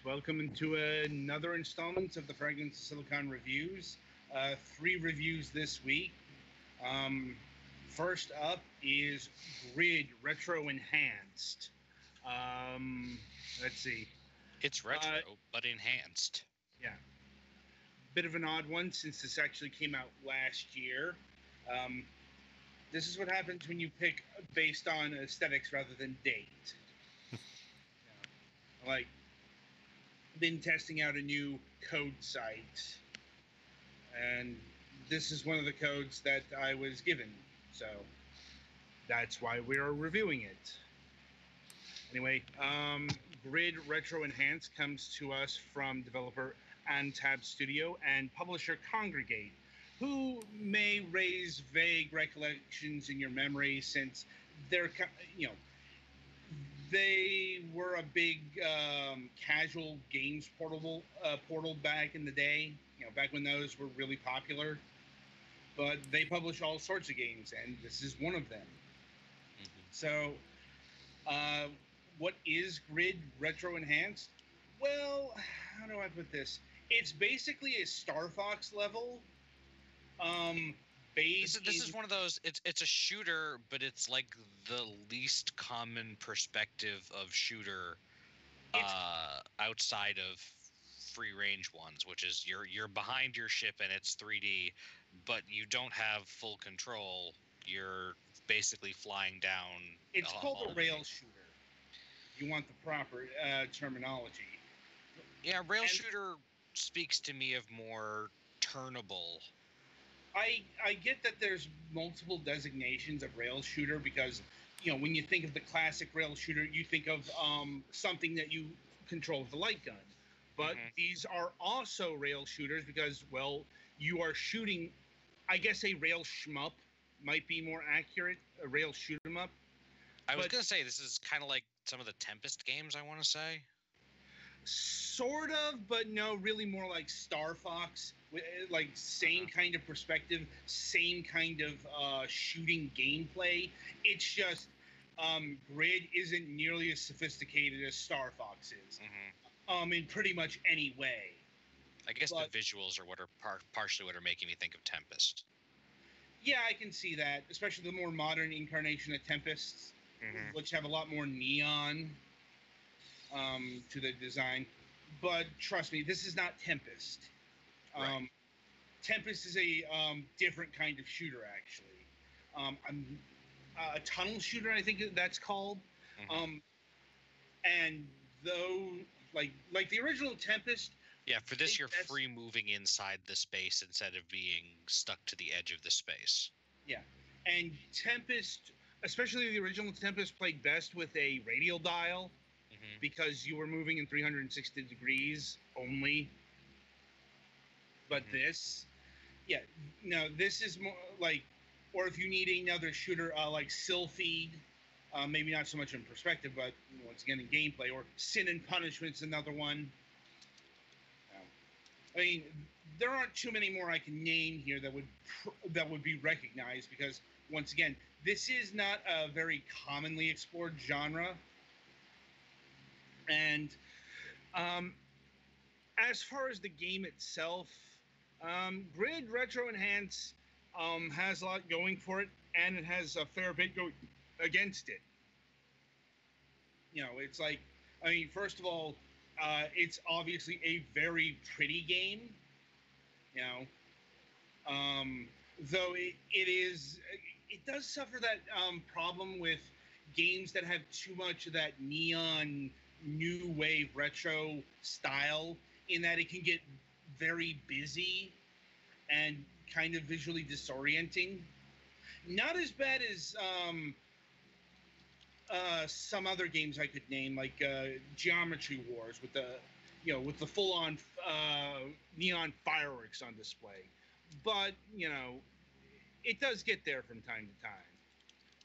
welcome to another installment of the Fragments of Silicon reviews. Three reviews this week. First up is GRIDD Retroenhanced. Let's see. It's retro, but enhanced. Yeah. Bit of an odd one since this actually came out last year. This is what happens when you pick based on aesthetics rather than date. Like, been testing out a new code site, and this is one of the codes that I was given, so that's why we're reviewing it. Anyway, GRIDD Retroenhanced comes to us from developer Antab Studio and publisher Congregate, who may raise vague recollections in your memory since they're, they were a big casual games portal back in the day, back when those were really popular. But they publish all sorts of games, and this is one of them. Mm-hmm. So, what is GRIDD Retroenhanced? Well, how do I put this? It's basically a Star Fox level. This is one of those. It's a shooter, but it's like the least common perspective of shooter outside of free range ones, which is you're behind your ship and it's 3D, but you don't have full control. You're basically flying down. It's called a rail shooter. You want the proper terminology. Yeah, rail shooter speaks to me of more turnable. I get that there's multiple designations of rail shooter because, when you think of the classic rail shooter, you think of something that you control with a light gun. But these are also rail shooters because, well, you are shooting, I guess a rail shmup might be more accurate, a rail shoot 'em up. I was going to say, this is kind of like some of the Tempest games, I want to say. Sort of, but no, really more like Star Fox, like same kind of perspective, same kind of shooting gameplay. It's just GRIDD isn't nearly as sophisticated as Star Fox is, in pretty much any way. I guess the visuals are what are partially what are making me think of Tempest. Yeah, I can see that, especially the more modern incarnation of Tempests, which have a lot more neon to the design. But trust me, this is not Tempest. Right. Tempest is a different kind of shooter, actually. A tunnel shooter, I think that's called. And though, like the original Tempest. Yeah, for this, you're free moving inside the space instead of being stuck to the edge of the space. Yeah, and Tempest, especially the original Tempest, played best with a radial dial because you were moving in 360 degrees only. But this, this is more like, or if you need another shooter like Sylphid, maybe not so much in perspective, but once again in gameplay, or Sin and Punishment's another one. I mean, there aren't too many more I can name here that would be recognized because, once again, this is not a very commonly explored genre. And as far as the game itself, GRIDD Retroenhanced has a lot going for it, and it has a fair bit going against it. It's like, I mean, first of all, it's obviously a very pretty game, though it does suffer that problem with games that have too much of that neon new wave retro style, in that it can get very busy and kind of visually disorienting. Not as bad as some other games I could name, like Geometry Wars with the full-on neon fireworks on display. But it does get there from time to time.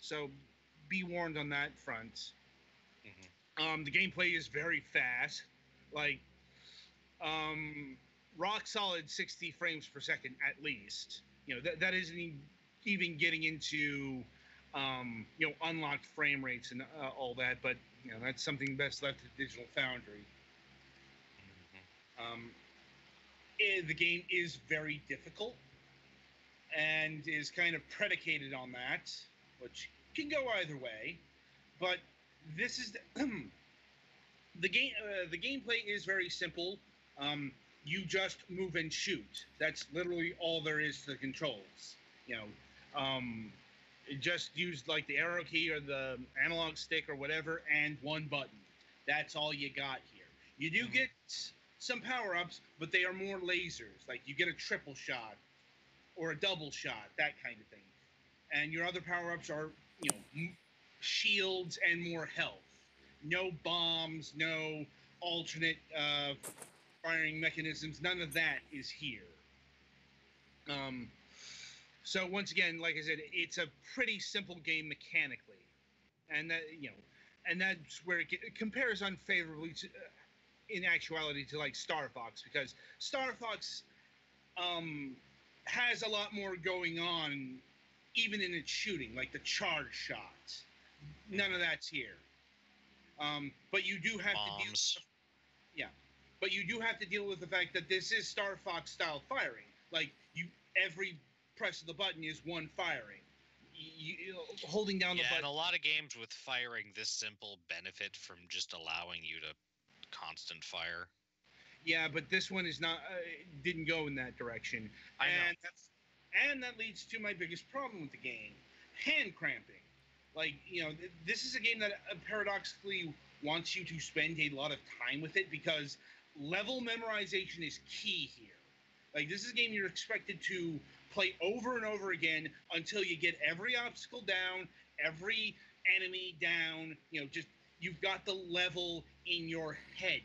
So be warned on that front. The gameplay is very fast, like rock solid 60 frames per second at least. That isn't even getting into unlocked frame rates and all that, but that's something best left to Digital Foundry. Um, the game is very difficult and is kind of predicated on that, which can go either way. But this is the game. The gameplay is very simple. You just move and shoot. That's literally all there is to the controls. You know, just use like the arrow key or the analog stick or whatever, and one button. That's all you got here. You do get some power ups, but they are more lasers. Like you get a triple shot or a double shot, that kind of thing. And your other power ups are, shields and more health. No bombs, no alternate firing mechanisms. None of that is here. So once again, like I said, it's a pretty simple game mechanically, and and that's where it compares unfavorably to, in actuality, to like Star Fox, because Star Fox has a lot more going on, even in its shooting, like the charge shots. None of that's here. But you do have to deal with but you do have to deal with the fact that this is Star Fox style firing. Like every press of the button is one firing. Holding down the button. And a lot of games with firing this simple benefit from just allowing you to constant fire. Yeah, but this one is not. Didn't go in that direction. I know. And that leads to my biggest problem with the game: hand cramping. Like, this is a game that paradoxically wants you to spend a lot of time with it, because level memorization is key here. Like, this is a game you're expected to play over and over again until you get every obstacle down, every enemy down. Just you've got the level in your head.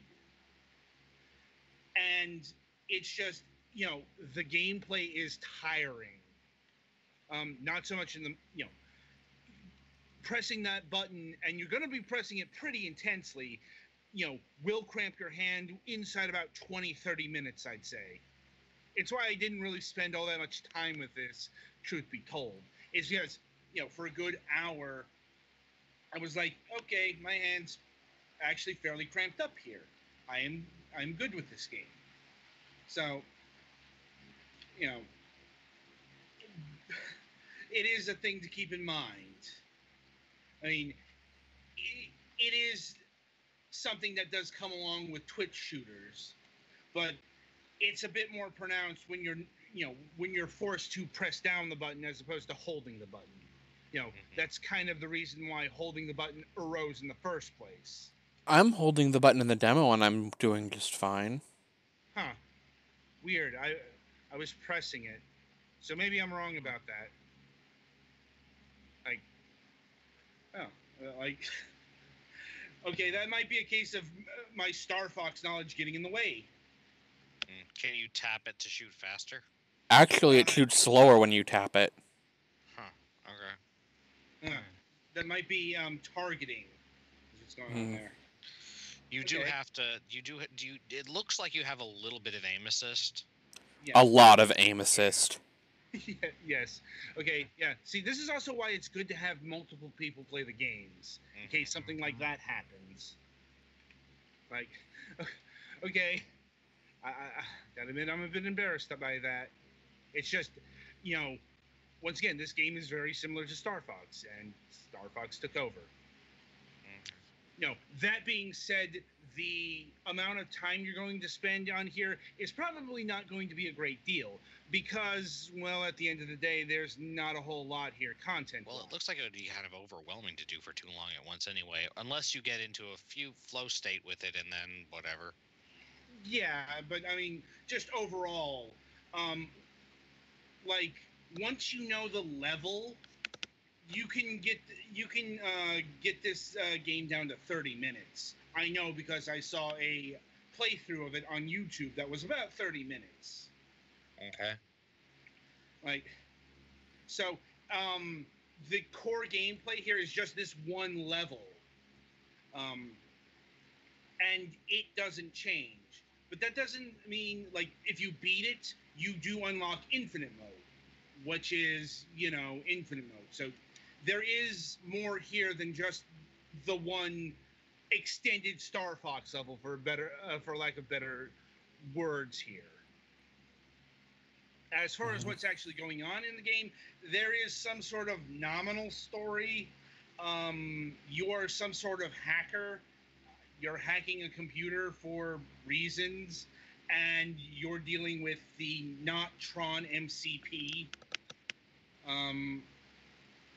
And it's just, the gameplay is tiring. Not so much in the, pressing that button, and you're going to be pressing it pretty intensely, will cramp your hand inside about 20-30 minutes, I'd say. It's why I didn't really spend all that much time with this, truth be told. It's because, for a good hour, I was like, okay, my hand's actually fairly cramped up here. I'm good with this game. So, it is a thing to keep in mind. I mean, it is something that does come along with Twitch shooters, but it's a bit more pronounced when you're forced to press down the button as opposed to holding the button. That's kind of the reason why holding the button arose in the first place. I'm holding the button in the demo and I'm doing just fine. Huh. Weird. I was pressing it. So maybe I'm wrong about that. Okay, that might be a case of my Star Fox knowledge getting in the way. Can you tap it to shoot faster? Actually, it shoots slower when you tap it. Huh. Okay. That might be targeting. What's going on there? You do have to. It looks like you have a little bit of aim assist. Yeah. A lot of aim assist. Yes. Okay. Yeah. See, this is also why it's good to have multiple people play the games in case something like that happens. Like, okay, I gotta admit I'm a bit embarrassed by that. It's just, once again, this game is very similar to Star Fox, and Star Fox took over. That being said, the amount of time you're going to spend on here is probably not going to be a great deal, because, well, at the end of the day, there's not a whole lot here content-wise. Well, it looks like it would be kind of overwhelming to do for too long at once anyway, unless you get into a few flow state with it and then whatever. Yeah, but I mean, just overall, like, once you know the level, you can get this game down to 30 minutes. I know, because I saw a playthrough of it on YouTube that was about 30 minutes. Okay. Like, so, the core gameplay here is just this one level. And it doesn't change. But that doesn't mean, like, if you beat it, you do unlock infinite mode, which is, infinite mode. So there is more here than just the one extended Star Fox level, for lack of better words here. As far as what's actually going on in the game, there is some sort of nominal story. You are some sort of hacker. You're hacking a computer for reasons, and you're dealing with the not Tron MCP.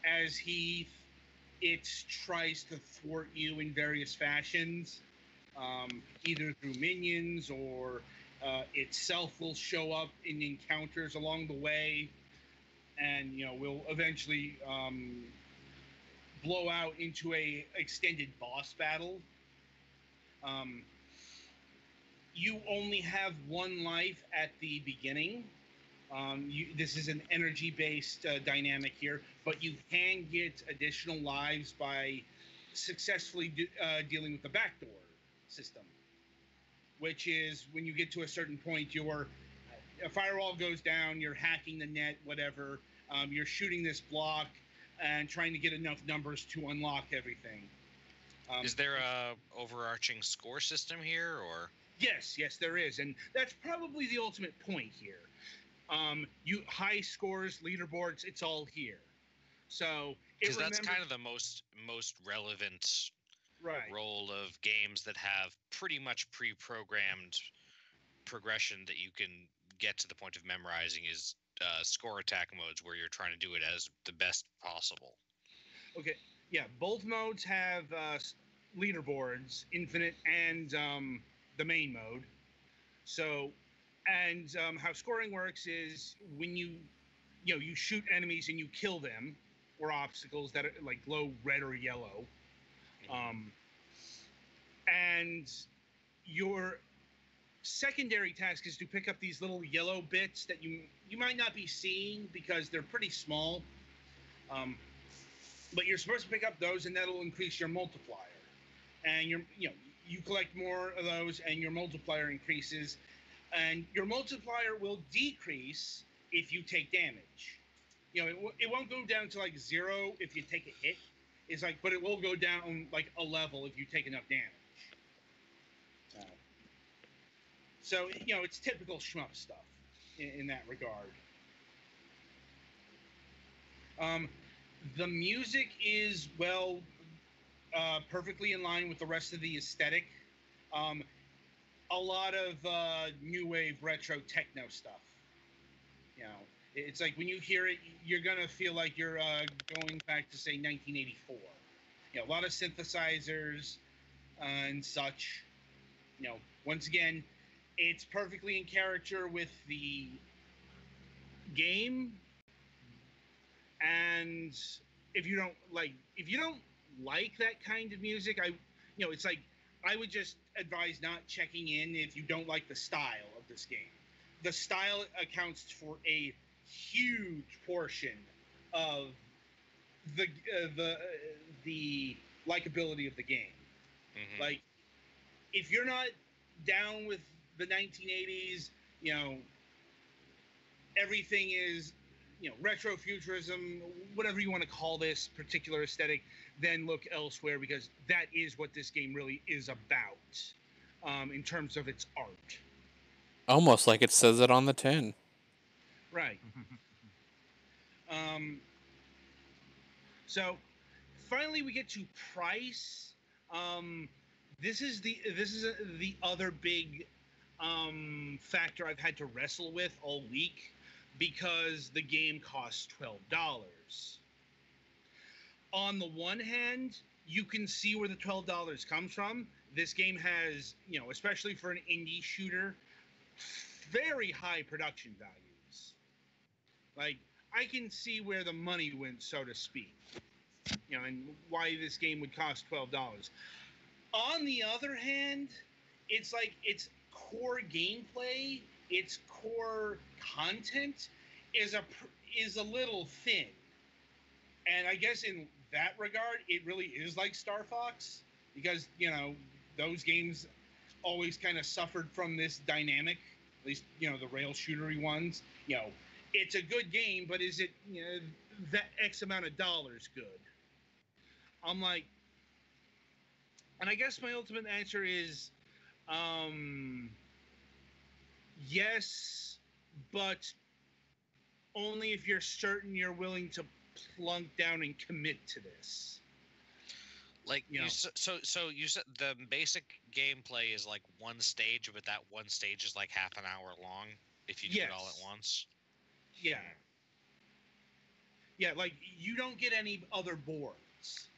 As it tries to thwart you in various fashions, either through minions or itself will show up in encounters along the way, and will eventually blow out into a extended boss battle. You only have one life at the beginning. This is an energy-based dynamic here, but you can get additional lives by successfully dealing with the backdoor system, which is when you get to a certain point, a firewall goes down, you're hacking the net, whatever, you're shooting this block and trying to get enough numbers to unlock everything. Is there a overarching score system here, or? Yes, there is, and that's probably the ultimate point here. You high scores, leaderboards, it's all here. So because that's kind of the most relevant role of games that have pretty much pre-programmed progression that you can get to the point of memorizing is score attack modes, where you're trying to do it as the best possible. Okay, yeah, both modes have leaderboards, infinite and the main mode. So, and how scoring works is when you shoot enemies and you kill them, or obstacles that are like glow red or yellow, and your secondary task is to pick up these little yellow bits that you might not be seeing because they're pretty small, but you're supposed to pick up those, and that'll increase your multiplier. And you collect more of those, and your multiplier increases, and your multiplier will decrease if you take damage. It won't go down to like 0 if you take a hit. It's like, but it will go down like a level if you take enough damage. So it's typical shmup stuff in that regard. The music is perfectly in line with the rest of the aesthetic. A lot of new wave retro techno stuff. It's like when you hear it, you're gonna feel like you're going back to say 1984. A lot of synthesizers and such. Once again, it's perfectly in character with the game. And if you don't like that kind of music, it's like I would just advise not checking in if you don't like the style of this game. The style accounts for a huge portion of the likability of the game. Mm-hmm. Like, if you're not down with the 1980s, everything is, retrofuturism, whatever you want to call this particular aesthetic, then look elsewhere, because that is what this game really is about, in terms of its art. Almost like it says it on the tin. Right. So finally we get to price. This is the other big factor I've had to wrestle with all week, because the game costs $12. On the one hand, you can see where the $12 comes from. This game has, especially for an indie shooter, very high production values. Like, I can see where the money went, so to speak, and why this game would cost $12. On the other hand, it's like its core gameplay, its core content is a little thin. And I guess in that regard, it really is like Star Fox, because, those games always kind of suffered from this dynamic, at least, the rail shootery ones. It's a good game, but is it, that X amount of dollars good? I'm like, and I guess my ultimate answer is, Yes, but only if you're certain you're willing to plunk down and commit to this. Like so you said the basic gameplay is like one stage, but that one stage is like half an hour long if you do it all at once. Yeah. Yeah, like you don't get any other boards.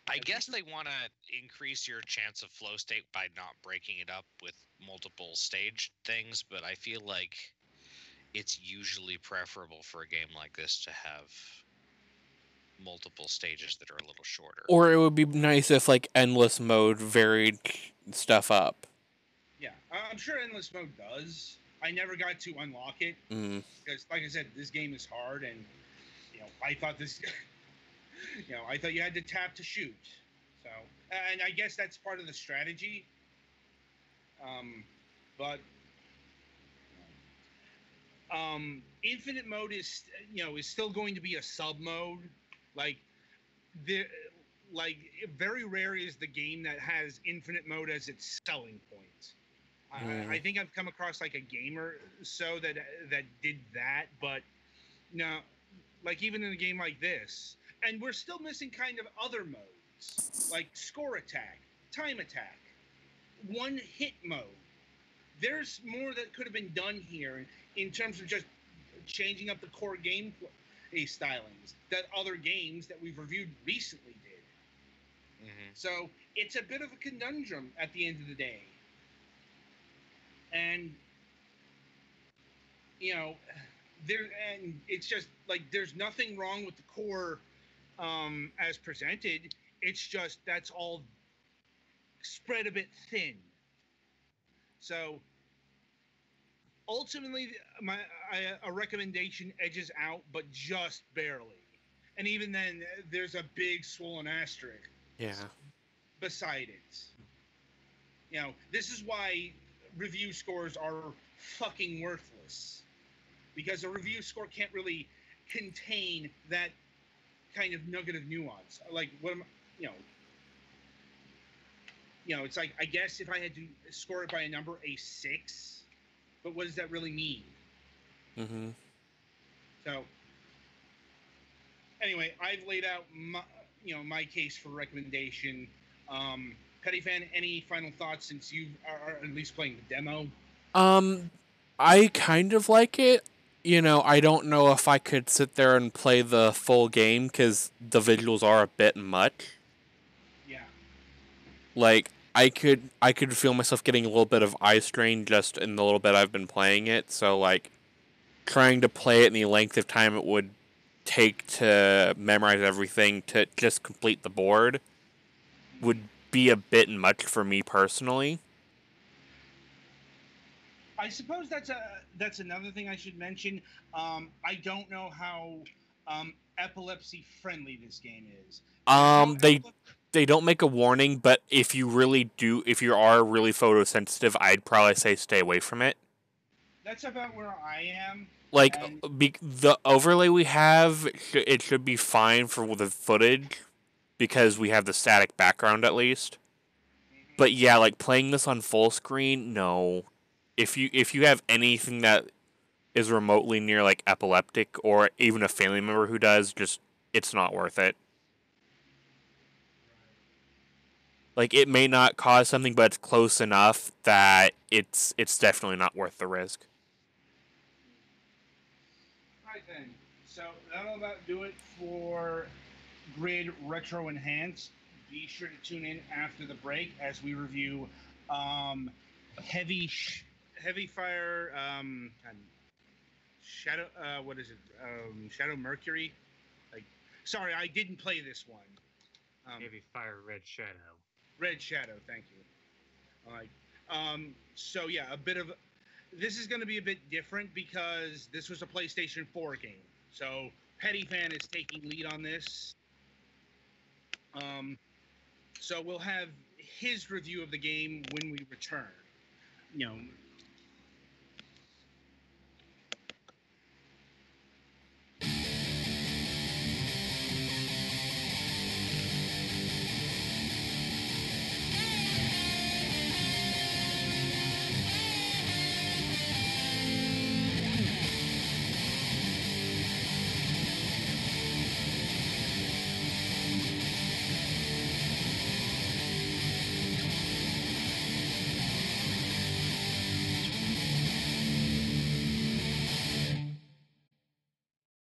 I guess they want to increase your chance of flow state by not breaking it up with multiple stage things, but I feel like it's usually preferable for a game like this to have multiple stages that are a little shorter. Or it would be nice if like endless mode varied stuff up. Yeah, I'm sure endless mode does. I never got to unlock it because, like I said, this game is hard, and I thought this, I thought you had to tap to shoot. So, and I guess that's part of the strategy. But infinite mode is still going to be a sub mode. Like very rare is the game that has infinite mode as its selling point. I think I've come across like a gamer that did that, but no, like even in a game like this, and we're still missing kind of other modes like score attack, time attack, one hit mode. There's more that could have been done here in terms of just changing up the core gameplay stylings that other games that we've reviewed recently did. So it's a bit of a conundrum at the end of the day. And it's just like there's nothing wrong with the core as presented. It's just that's all spread a bit thin. So ultimately, a recommendation edges out, but just barely. And even then, there's a big swollen asterisk. Yeah. Beside it, this is why review scores are fucking worthless, because a review score can't really contain that kind of nugget of nuance. Like what am it's like, I guess if I had to score it by a number, a 6, but what does that really mean? So anyway, I've laid out my case for recommendation. Petty Fan, any final thoughts since you are at least playing the demo? I kind of like it. I don't know if I could sit there and play the full game because the visuals are a bit much. Yeah. Like I could feel myself getting a little bit of eye strain just in the little bit I've been playing it. So like trying to play it in the length of time it would take to memorize everything to just complete the board would be a bit much for me personally. I suppose that's another thing I should mention. I don't know how epilepsy friendly this game is. They don't make a warning, but if you are really photosensitive, I'd probably say stay away from it. That's about where I am. Like the overlay we have, it should be fine for the footage because we have the static background at least. But yeah, like playing this on full screen, no. If you have anything that is remotely near like epileptic or even a family member who does, just it's not worth it. Like it may not cause something, but it's close enough that it's definitely not worth the risk. Right then. So that'll about do it for GRIDD Retroenhanced. Be sure to tune in after the break as we review Heavy Fire Shadow. What is it? Shadow Mercury. Like, sorry, I didn't play this one. Heavy Fire Red Shadow. Red Shadow. Thank you. All right. So yeah, this is going to be a bit different because this was a PlayStation 4 game. So Petty Fan is taking lead on this. So we'll have his review of the game when we return.